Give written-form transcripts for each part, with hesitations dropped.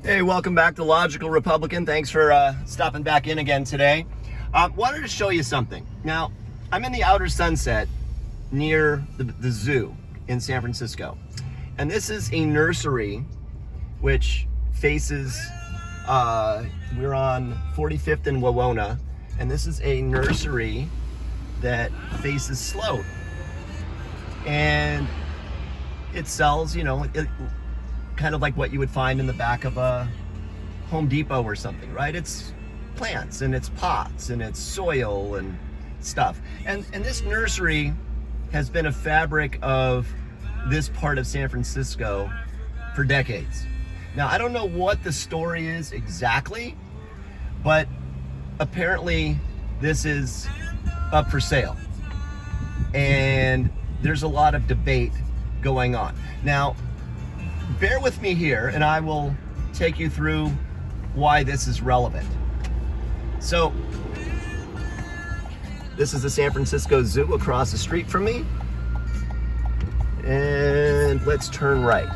Hey, welcome back to Logical Republican. Thanks for stopping back in again today. Wanted to show you something. Now, I'm in the outer Sunset near the zoo in San Francisco. And this is a nursery which faces, we're on 45th and Wawona. And this is a nursery that faces Sloat. And it sells, kind of like what you would find in the back of a Home Depot or something, right? It's plants and it's pots and it's soil and stuff. And this nursery has been a fabric of this part of San Francisco for decades. Now, I don't know what the story is exactly, but apparently this is up for sale. And there's a lot of debate going on. Now, bear with me here and I will take you through why this is relevant. So, this is the San Francisco Zoo across the street from me. And let's turn right.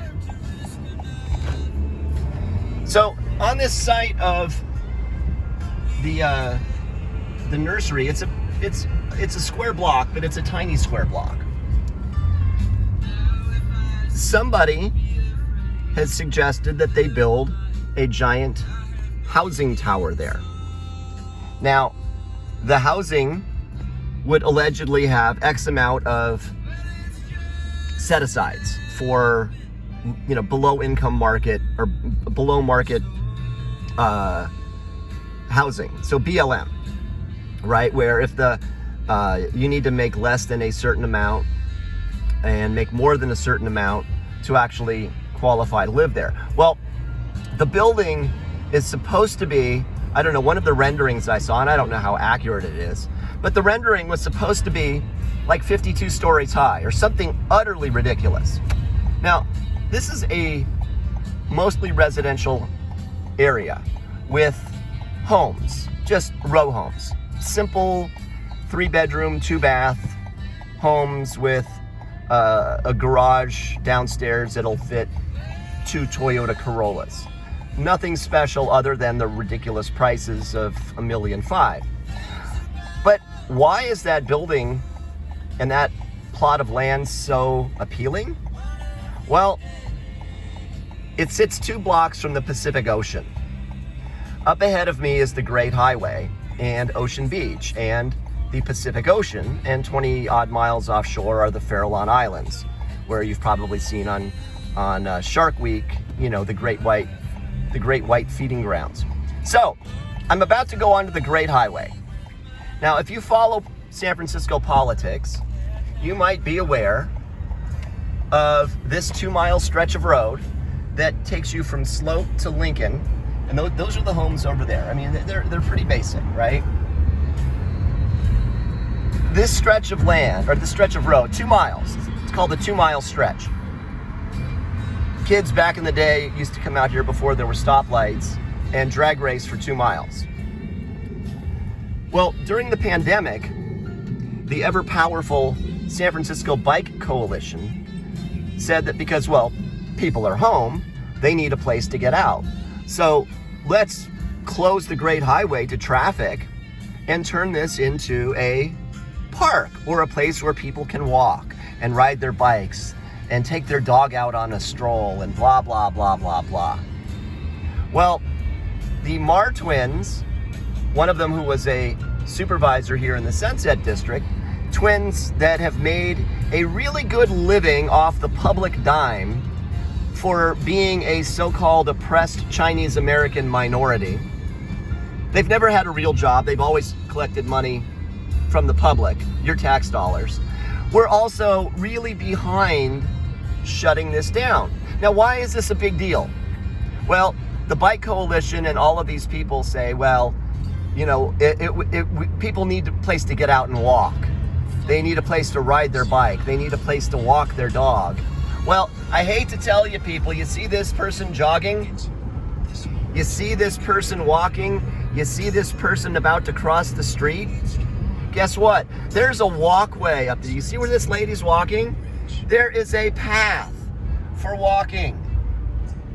So, on this site of the nursery, it's a square block, but it's a tiny square block. Somebody has suggested that they build a giant housing tower there. Now, the housing would allegedly have X amount of set-asides for, below income market or below market housing. So BLM, right? Where if you need to make less than a certain amount and make more than a certain amount to actually qualify to live there. Well, the building is supposed to be, I don't know, one of the renderings I saw, and I don't know how accurate it is, but the rendering was supposed to be like 52 stories high or something utterly ridiculous. Now, this is a mostly residential area with homes, just row homes. Simple 3-bedroom, 2-bath homes with a garage downstairs that'll fit 2 Toyota Corollas. Nothing special other than the ridiculous prices of $1.5 million. But why is that building and that plot of land so appealing? Well, it sits 2 blocks from the Pacific Ocean. Up ahead of me is the Great Highway and Ocean Beach and the Pacific Ocean, and 20 odd miles offshore are the Farallon Islands, where you've probably seen on Shark Week, the Great White feeding grounds. So, I'm about to go onto the Great Highway. Now, if you follow San Francisco politics, you might be aware of this 2-mile stretch of road that takes you from Sloat to Lincoln, and those are the homes over there. I mean, they're pretty basic, right? This stretch of land, or this stretch of road, 2 miles, it's called the 2-mile stretch. Kids back in the day used to come out here before there were stoplights and drag race for 2 miles. Well, during the pandemic, the ever-powerful San Francisco Bike Coalition said that because, people are home, they need a place to get out. So let's close the Great Highway to traffic and turn this into a park or a place where people can walk and ride their bikes and take their dog out on a stroll and blah, blah, blah, blah, blah. Well, the Marr twins, one of them who was a supervisor here in the Sunset District, twins that have made a really good living off the public dime for being a so-called oppressed Chinese American minority. They've never had a real job. They've always collected money from the public, your tax dollars. We're also really behind shutting this down. Now, why is this a big deal? Well, the Bike Coalition and all of these people say, people need a place to get out and walk. They need a place to ride their bike. They need a place to walk their dog. Well, I hate to tell you people, you see this person jogging? You see this person walking? You see this person about to cross the street? Guess what? There's a walkway up there. You see where this lady's walking? There is a path for walking.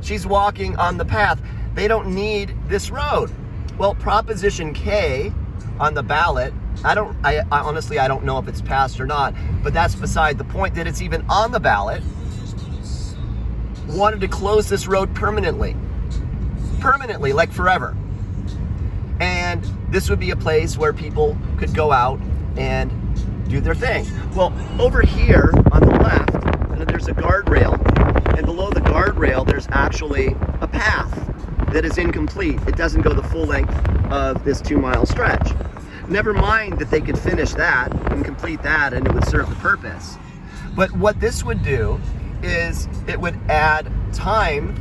She's walking on the path. they don't need this road. Well, Proposition K on the ballot, I honestly, I don't know if it's passed or not, but that's beside the point that it's even on the ballot, wanted to close this road permanently, like forever. And this would be a place where people could go out and do their thing. Well, over here on the left, there's a guardrail, and below the guardrail, there's actually a path that is incomplete. It doesn't go the full length of this 2-mile stretch. Never mind that they could finish that and complete that, and it would serve the purpose. But what this would do is it would add time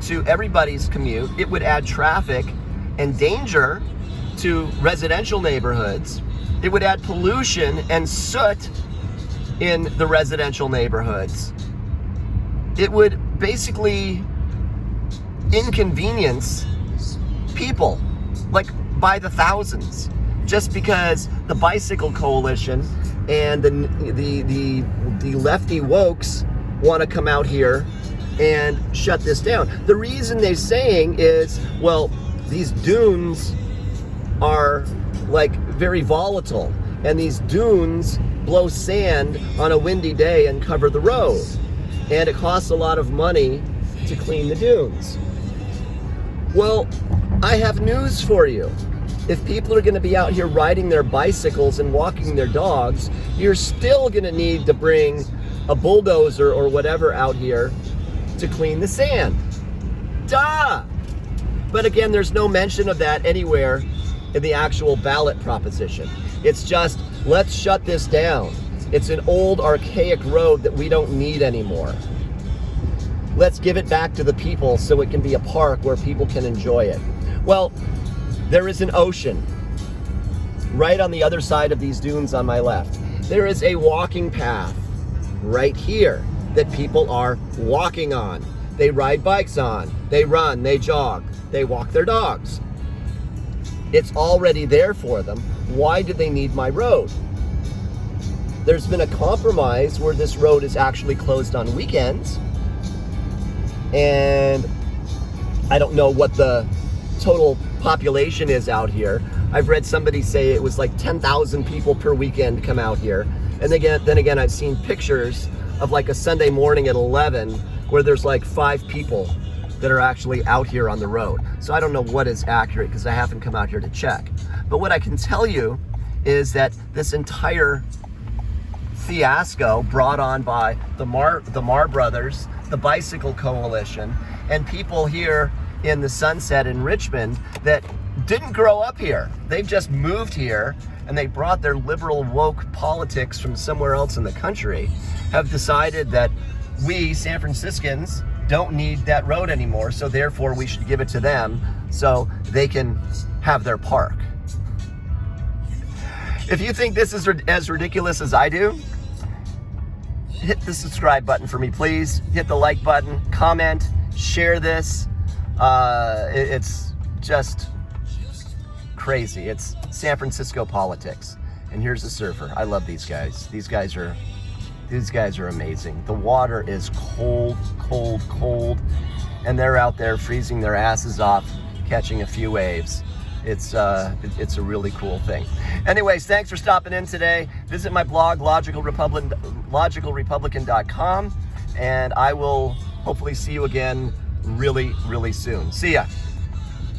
to everybody's commute. It would add traffic and danger to residential neighborhoods. It would add pollution and soot in the residential neighborhoods. It would basically inconvenience people, like by the thousands, just because the bicycle coalition and the lefty wokes want to come out here and shut this down. The reason they're saying is, well, these dunes are like very volatile, and these dunes blow sand on a windy day and cover the road, and it costs a lot of money to clean the dunes. Well, I have news for you. If people are going to be out here riding their bicycles and walking their dogs, you're still going to need to bring a bulldozer or whatever out here to clean the sand. Duh! But again, there's no mention of that anywhere in the actual ballot proposition. It's just, let's shut this down. It's an old, archaic road that we don't need anymore. Let's give it back to the people so it can be a park where people can enjoy it. Well, there is an ocean right on the other side of these dunes on my left. There is a walking path right here that people are walking on. They ride bikes on, they run, they jog, they walk their dogs. It's already there for them. Why do they need my road? There's been a compromise where this road is actually closed on weekends. And I don't know what the total population is out here. I've read somebody say it was like 10,000 people per weekend come out here. And then again, I've seen pictures of like a Sunday morning at 11 where there's like 5 people that are actually out here on the road. So I don't know what is accurate because I haven't come out here to check. But what I can tell you is that this entire fiasco brought on by the Mar brothers, the bicycle coalition, and people here in the Sunset in Richmond that didn't grow up here. They've just moved here, and they brought their liberal woke politics from somewhere else in the country, have decided that we San Franciscans don't need that road anymore, so therefore we should give it to them so they can have their park. If you think this is as ridiculous as I do, hit the subscribe button for me, please. Hit the like button, comment, share this. It's just crazy. It's San Francisco politics. And here's the surfer. I love these guys. These guys are amazing. The water is cold, cold, cold, and they're out there freezing their asses off, catching a few waves. It's a really cool thing. Anyways, thanks for stopping in today. Visit my blog, logicalrepublican.com, and I will hopefully see you again really, really soon. See ya.